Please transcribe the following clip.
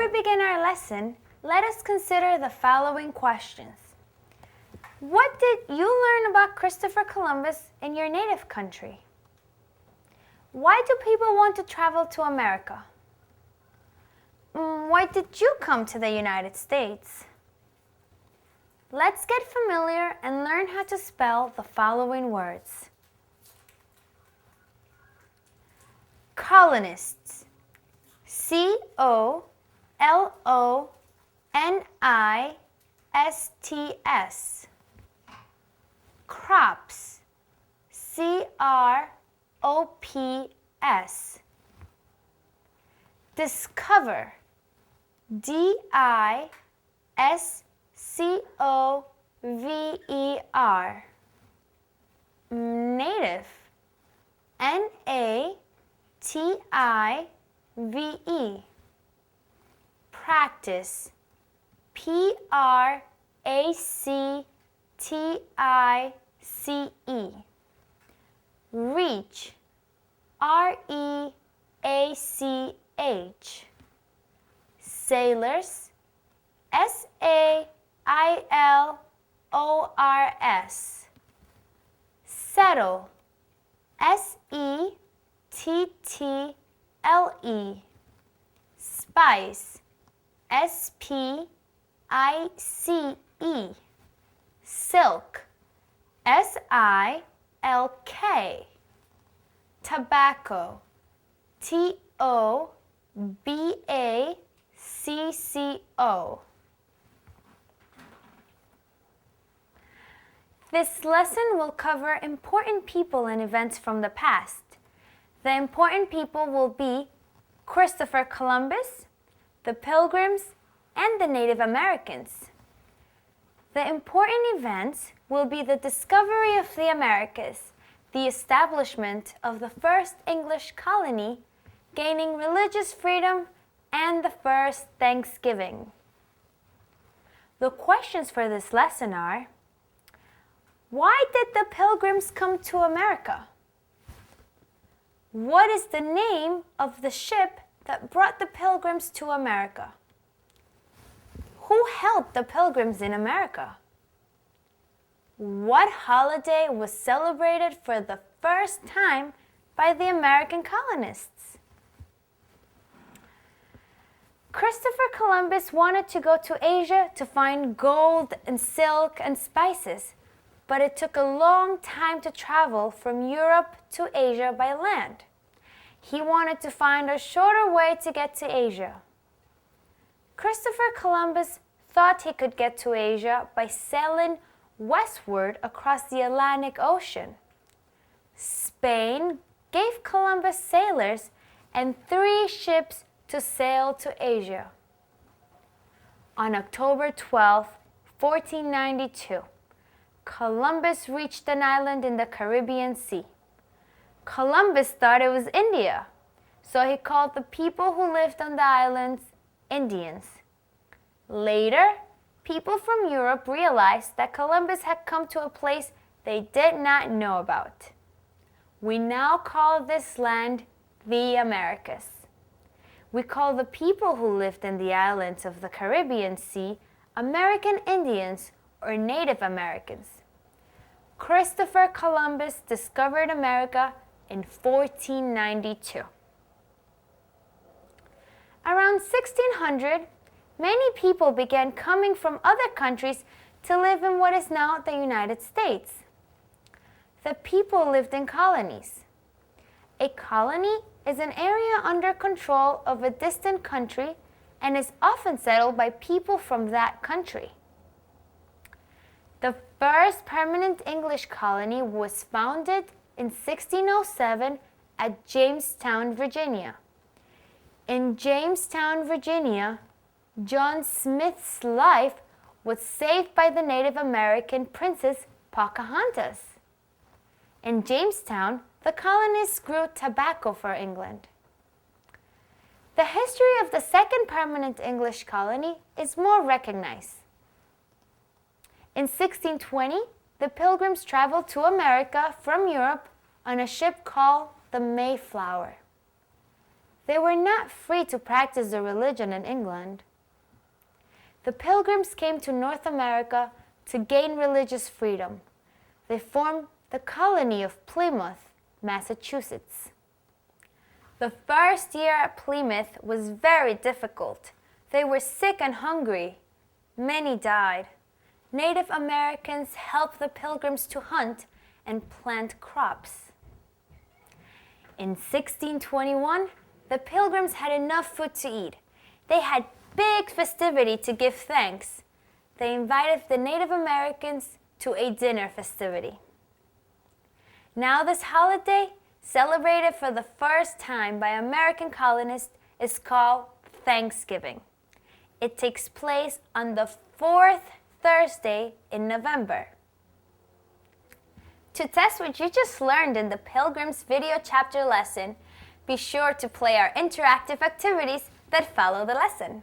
we begin our lesson, let us consider the following questions. What did you learn about Christopher Columbus in your native country? Why do people want to travel to America? Why did you come to the United States? Let's get familiar and learn how to spell the following words. Colonists. C-O-L-O-N-I-S-T-S. Crops. C-R-O-P-S. Discover. D-I-S-C-O-V-E-R. Native. N-A-T-I-V-E. Practice. P-R-A-C-T-I-C-E. Reach. R-E-A-C-H. Sailors. S-A-I-L-O-R-S. Settle. S-E-T-T-L-E. Spice. S-P-I-C-E. Silk. S-I-L-K. Tobacco. T-O-B-A-C-C-O. This lesson will cover important people and events from the past. The important people will be Christopher Columbus, the Pilgrims, and the Native Americans. The important events will be the discovery of the Americas, the establishment of the first English colony, gaining religious freedom, and the first Thanksgiving. The questions for this lesson are: why did the Pilgrims come to America? What is the name of the ship that brought the Pilgrims to America? Who helped the Pilgrims in America? What holiday was celebrated for the first time by the American colonists? Christopher Columbus wanted to go to Asia to find gold and silk and spices, but it took a long time to travel from Europe to Asia by land. He wanted to find a shorter way to get to Asia. Christopher Columbus thought he could get to Asia by sailing westward across the Atlantic Ocean. Spain gave Columbus sailors and 3 ships to sail to Asia. On October 12, 1492, Columbus reached an island in the Caribbean Sea. Columbus thought it was India, so he called the people who lived on the islands Indians. Later, people from Europe realized that Columbus had come to a place they did not know about. We now call this land the Americas. We call the people who lived in the islands of the Caribbean Sea American Indians or Native Americans. Christopher Columbus discovered America in 1492. Around 1600, many people began coming from other countries to live in what is now the United States. The people lived in colonies. A colony is an area under control of a distant country and is often settled by people from that country. The first permanent English colony was founded in 1607 at Jamestown, Virginia. In Jamestown, Virginia, John Smith's life was saved by the Native American princess Pocahontas. In Jamestown, the colonists grew tobacco for England. The history of the second permanent English colony is more recognized. In 1620, the Pilgrims traveled to America from Europe on a ship called the Mayflower. They were not free to practice their religion in England. The Pilgrims came to North America to gain religious freedom. They formed the colony of Plymouth, Massachusetts. The first year at Plymouth was very difficult. They were sick and hungry. Many died. Native Americans helped the Pilgrims to hunt and plant crops. In 1621, the Pilgrims had enough food to eat. They had big festivity to give thanks. They invited the Native Americans to a dinner festivity. Now this holiday, celebrated for the first time by American colonists, is called Thanksgiving. It takes place on the fourth Thursday in November. To test what you just learned in the Pilgrims video chapter lesson, be sure to play our interactive activities that follow the lesson.